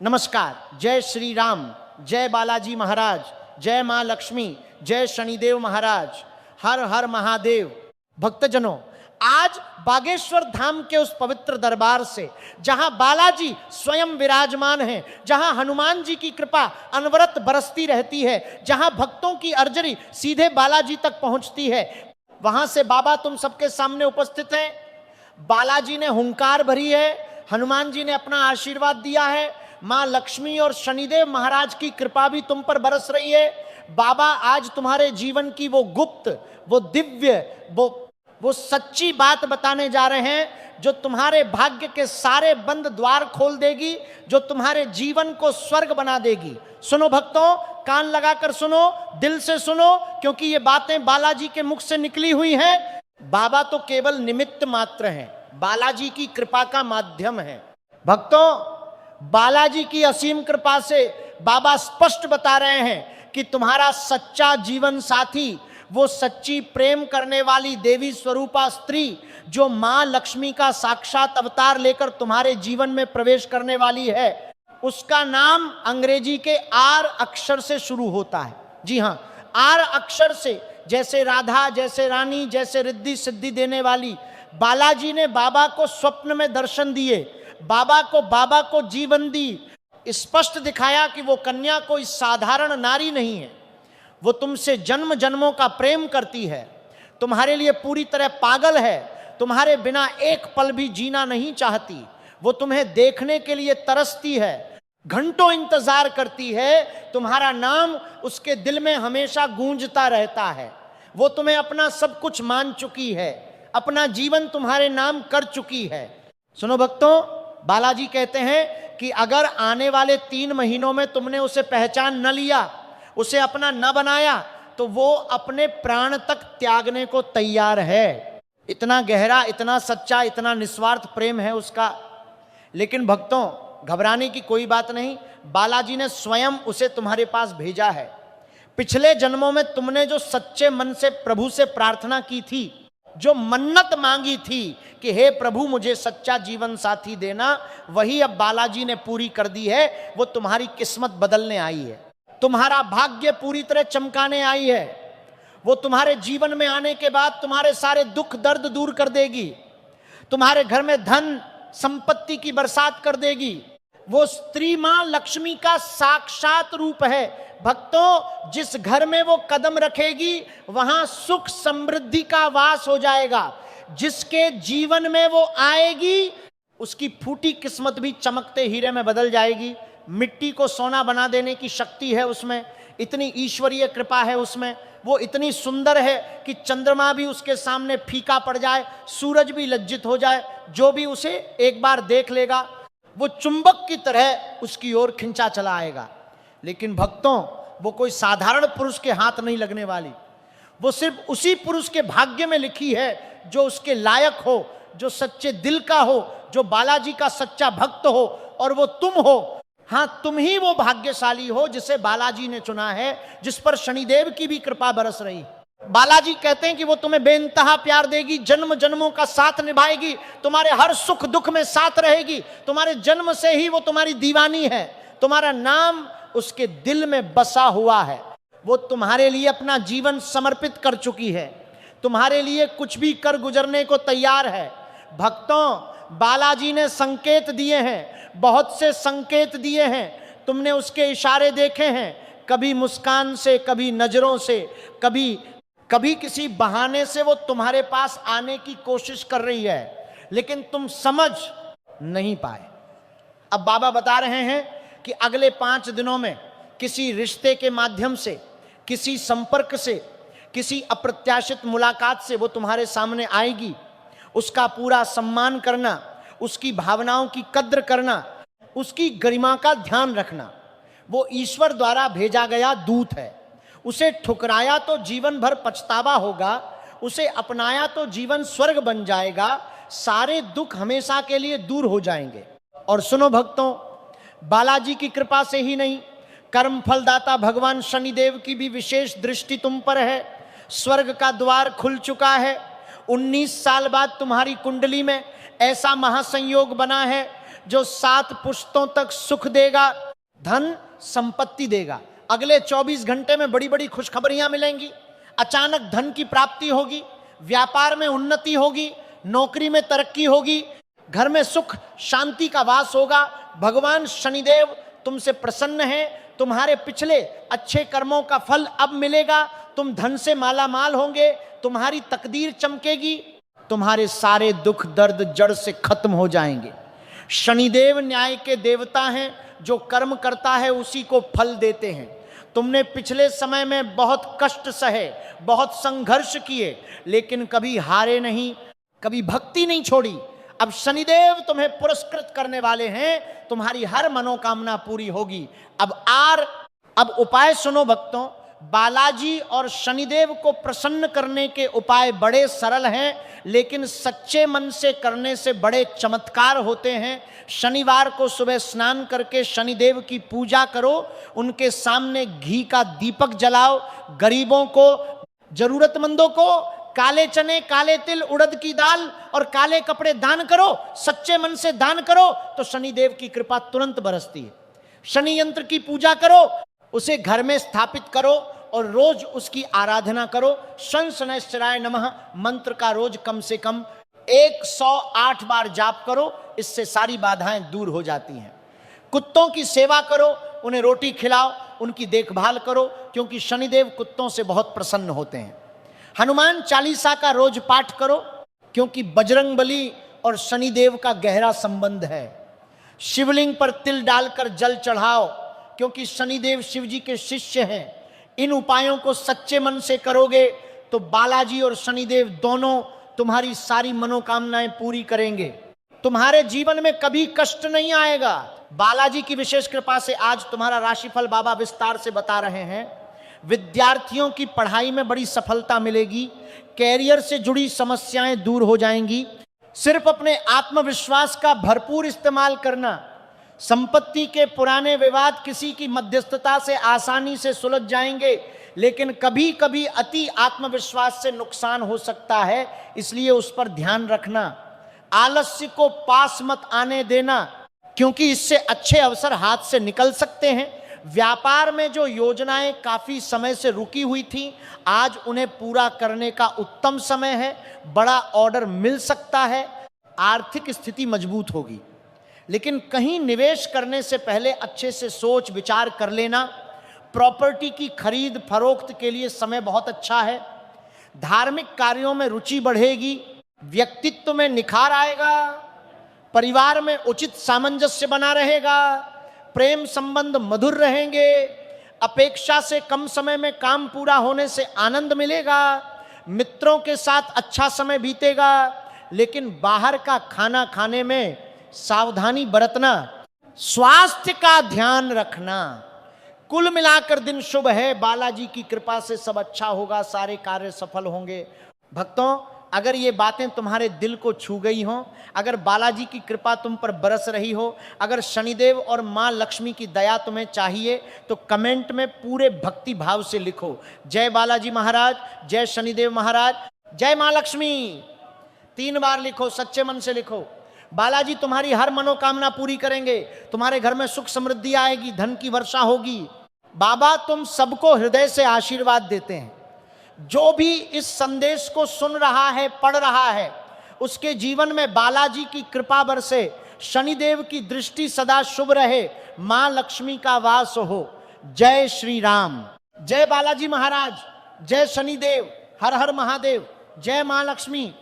नमस्कार। जय श्री राम, जय बालाजी महाराज, जय माँ लक्ष्मी, जय शनिदेव महाराज, हर हर महादेव। भक्तजनों, आज बागेश्वर धाम के उस पवित्र दरबार से, जहां बालाजी स्वयं विराजमान हैं, जहां हनुमान जी की कृपा अनवरत बरसती रहती है, जहां भक्तों की अर्जरी सीधे बालाजी तक पहुंचती है, वहां से बाबा तुम सबके सामने उपस्थित हैं। बालाजी ने हुंकार भरी है, हनुमान जी ने अपना आशीर्वाद दिया है, मां लक्ष्मी और शनिदेव महाराज की कृपा भी तुम पर बरस रही है। बाबा आज तुम्हारे जीवन की वो गुप्त, वो दिव्य, वो सच्ची बात बताने जा रहे हैं जो तुम्हारे भाग्य के सारे बंद द्वार खोल देगी, जो तुम्हारे जीवन को स्वर्ग बना देगी। सुनो भक्तों, कान लगाकर सुनो, दिल से सुनो, क्योंकि ये बातें बालाजी के मुख से निकली हुई हैं। बाबा तो केवल निमित्त मात्र हैं, बालाजी की कृपा का माध्यम है। भक्तों, बालाजी की असीम कृपा से बाबा स्पष्ट बता रहे हैं कि तुम्हारा सच्चा जीवन साथी, वो सच्ची प्रेम करने वाली देवी स्वरूपा स्त्री जो मां लक्ष्मी का साक्षात अवतार लेकर तुम्हारे जीवन में प्रवेश करने वाली है, उसका नाम अंग्रेजी के आर अक्षर से शुरू होता है। जी हां, आर अक्षर से, जैसे राधा, जैसे रानी, जैसे रिद्धि सिद्धि देने वाली। बालाजी ने बाबा को स्वप्न में दर्शन दिए, बाबा को जीवन दी, स्पष्ट दिखाया कि वो कन्या कोई साधारण नारी नहीं है, वो तुमसे जन्म जन्मों का प्रेम करती है, तुम्हारे लिए पूरी तरह पागल है, तुम्हारे बिना एक पल भी जीना नहीं चाहती, वो तुम्हें देखने के लिए तरसती है, घंटों इंतजार करती है, तुम्हारा नाम उसके दिल में हमेशा गूंजता रहता है, वो तुम्हें अपना सब कुछ मान चुकी है, अपना जीवन तुम्हारे नाम कर चुकी है। सुनो भक्तों, बालाजी कहते हैं कि अगर आने वाले 3 महीनों में तुमने उसे पहचान न लिया, उसे अपना न बनाया, तो वो अपने प्राण तक त्यागने को तैयार है। इतना गहरा, इतना सच्चा, इतना निस्वार्थ प्रेम है उसका। लेकिन भक्तों, घबराने की कोई बात नहीं, बालाजी ने स्वयं उसे तुम्हारे पास भेजा है। पिछले जन्मों में तुमने जो सच्चे मन से प्रभु से प्रार्थना की थी, जो मन्नत मांगी थी कि हे प्रभु मुझे सच्चा जीवन साथी देना, वही अब बालाजी ने पूरी कर दी है। वो तुम्हारी किस्मत बदलने आई है, तुम्हारा भाग्य पूरी तरह चमकाने आई है। वो तुम्हारे जीवन में आने के बाद तुम्हारे सारे दुख दर्द दूर कर देगी, तुम्हारे घर में धन संपत्ति की बरसात कर देगी। वो स्त्री मां लक्ष्मी का साक्षात रूप है। भक्तों, जिस घर में वो कदम रखेगी वहां सुख समृद्धि का वास हो जाएगा। जिसके जीवन में वो आएगी उसकी फूटी किस्मत भी चमकते हीरे में बदल जाएगी। मिट्टी को सोना बना देने की शक्ति है उसमें, इतनी ईश्वरीय कृपा है उसमें। वो इतनी सुंदर है कि चंद्रमा भी उसके सामने फीका पड़ जाए, सूरज भी लज्जित हो जाए, जो भी उसे एक बार देख लेगा वो चुंबक की तरह उसकी ओर खिंचा चला आएगा। लेकिन भक्तों, वो कोई साधारण पुरुष के हाथ नहीं लगने वाली, वो सिर्फ उसी पुरुष के भाग्य में लिखी है जो उसके लायक हो, जो सच्चे दिल का हो, जो बालाजी का सच्चा भक्त हो, और वो तुम हो। हाँ, तुम ही वो भाग्यशाली हो जिसे बालाजी ने चुना है, जिस पर शनिदेव की भी कृपा बरस रही। बालाजी कहते हैं कि वो तुम्हें बेइंतहा प्यार देगी, जन्म जन्मों का साथ निभाएगी, तुम्हारे हर सुख दुख में साथ रहेगी। तुम्हारे जन्म से ही वो तुम्हारी दीवानी है, तुम्हारा नाम उसके दिल में बसा हुआ है। वो तुम्हारे लिए अपना जीवन समर्पित कर चुकी है, तुम्हारे लिए कुछ भी कर गुजरने को तैयार है। भक्तों, बालाजी ने संकेत दिए हैं, बहुत से संकेत दिए हैं, तुमने उसके इशारे देखे हैं, कभी मुस्कान से, कभी नजरों से, कभी किसी बहाने से वो तुम्हारे पास आने की कोशिश कर रही है, लेकिन तुम समझ नहीं पाए। अब बाबा बता रहे हैं कि अगले 5 दिनों में किसी रिश्ते के माध्यम से, किसी संपर्क से, किसी अप्रत्याशित मुलाकात से वो तुम्हारे सामने आएगी। उसका पूरा सम्मान करना, उसकी भावनाओं की कद्र करना, उसकी गरिमा का ध्यान रखना। वो ईश्वर द्वारा भेजा गया दूत है। उसे ठुकराया तो जीवन भर पछतावा होगा, उसे अपनाया तो जीवन स्वर्ग बन जाएगा, सारे दुख हमेशा के लिए दूर हो जाएंगे। और सुनो भक्तों, बालाजी की कृपा से ही नहीं, कर्म फलदाता भगवान शनिदेव की भी विशेष दृष्टि तुम पर है। स्वर्ग का द्वार खुल चुका है। 19 साल बाद तुम्हारी कुंडली में ऐसा महासंयोग बना है जो 7 पुश्तों तक सुख देगा, धन संपत्ति देगा। अगले 24 घंटे में बड़ी बड़ी खुशखबरियां मिलेंगी, अचानक धन की प्राप्ति होगी, व्यापार में उन्नति होगी, नौकरी में तरक्की होगी, घर में सुख शांति का वास होगा। भगवान शनिदेव तुमसे प्रसन्न हैं, तुम्हारे पिछले अच्छे कर्मों का फल अब मिलेगा, तुम धन से माला माल होंगे, तुम्हारी तकदीर चमकेगी, तुम्हारे सारे दुख दर्द जड़ से खत्म हो जाएंगे। शनिदेव न्याय के देवता हैं, जो कर्म करता है उसी को फल देते हैं। तुमने पिछले समय में बहुत कष्ट सहे, बहुत संघर्ष किए, लेकिन कभी हारे नहीं, कभी भक्ति नहीं छोड़ी। अब शनिदेव तुम्हें पुरस्कृत करने वाले हैं, तुम्हारी हर मनोकामना पूरी होगी। अब उपाय सुनो भक्तों। बालाजी और शनिदेव को प्रसन्न करने के उपाय बड़े सरल हैं, लेकिन सच्चे मन से करने से बड़े चमत्कार होते हैं। शनिवार को सुबह स्नान करके शनिदेव की पूजा करो, उनके सामने घी का दीपक जलाओ, गरीबों को, जरूरतमंदों को काले चने, काले तिल, उड़द की दाल और काले कपड़े दान करो। सच्चे मन से दान करो तो शनिदेव की कृपा तुरंत बरसती है। शनि यंत्र की पूजा करो, उसे घर में स्थापित करो और रोज उसकी आराधना करो। शन शनैश्चराय नमः मंत्र का रोज कम से कम 108 बार जाप करो, इससे सारी बाधाएं दूर हो जाती हैं। कुत्तों की सेवा करो, उन्हें रोटी खिलाओ, उनकी देखभाल करो, क्योंकि शनिदेव कुत्तों से बहुत प्रसन्न होते हैं। हनुमान चालीसा का रोज पाठ करो, क्योंकि बजरंगबली और शनिदेव का गहरा संबंध है। शिवलिंग पर तिल डालकर जल चढ़ाओ, क्योंकि शनिदेव शिव जी के शिष्य हैं। इन उपायों को सच्चे मन से करोगे तो बालाजी और शनिदेव दोनों तुम्हारी सारी मनोकामनाएं पूरी करेंगे। तुम्हारे जीवन में कभी कष्ट नहीं आएगा। बालाजी की विशेष कृपा से आज तुम्हारा राशिफल बाबा विस्तार से बता रहे हैं। विद्यार्थियों की पढ़ाई में बड़ी सफलता मिलेगी, कैरियर से जुड़ी समस्याएं दूर हो जाएंगी। सिर्फ अपने आत्मविश्वास का भरपूर इस्तेमाल करना। संपत्ति के पुराने विवाद किसी की मध्यस्थता से आसानी से सुलझ जाएंगे, लेकिन कभी कभी अति आत्मविश्वास से नुकसान हो सकता है, इसलिए उस पर ध्यान रखना। आलस्य को पास मत आने देना, क्योंकि इससे अच्छे अवसर हाथ से निकल सकते हैं। व्यापार में जो योजनाएं काफी समय से रुकी हुई थी, आज उन्हें पूरा करने का उत्तम समय है। बड़ा ऑर्डर मिल सकता है, आर्थिक स्थिति मजबूत होगी। लेकिन कहीं निवेश करने से पहले अच्छे से सोच विचार कर लेना। प्रॉपर्टी की खरीद फरोख्त के लिए समय बहुत अच्छा है। धार्मिक कार्यों में रुचि बढ़ेगी, व्यक्तित्व में निखार आएगा, परिवार में उचित सामंजस्य बना रहेगा, प्रेम संबंध मधुर रहेंगे, अपेक्षा से कम समय में काम पूरा होने से आनंद मिलेगा, मित्रों के साथ अच्छा समय बीतेगा। लेकिन बाहर का खाना खाने में सावधानी बरतना, स्वास्थ्य का ध्यान रखना। कुल मिलाकर दिन शुभ है। बालाजी की कृपा से सब अच्छा होगा, सारे कार्य सफल होंगे। भक्तों, अगर ये बातें तुम्हारे दिल को छू गई हों, अगर बालाजी की कृपा तुम पर बरस रही हो, अगर शनिदेव और माँ लक्ष्मी की दया तुम्हें चाहिए, तो कमेंट में पूरे भक्ति भाव से लिखो, जय बालाजी महाराज, जय शनिदेव महाराज, जय माँ लक्ष्मी। 3 बार लिखो, सच्चे मन से लिखो। बालाजी तुम्हारी हर मनोकामना पूरी करेंगे, तुम्हारे घर में सुख समृद्धि आएगी, धन की वर्षा होगी। बाबा तुम सबको हृदय से आशीर्वाद देते हैं। जो भी इस संदेश को सुन रहा है, पढ़ रहा है, उसके जीवन में बालाजी की कृपा बरसे, शनिदेव की दृष्टि सदा शुभ रहे, मां लक्ष्मी का वास हो। जय श्री राम, जय बालाजी महाराज, जय शनिदेव, हर हर महादेव, जय मां लक्ष्मी।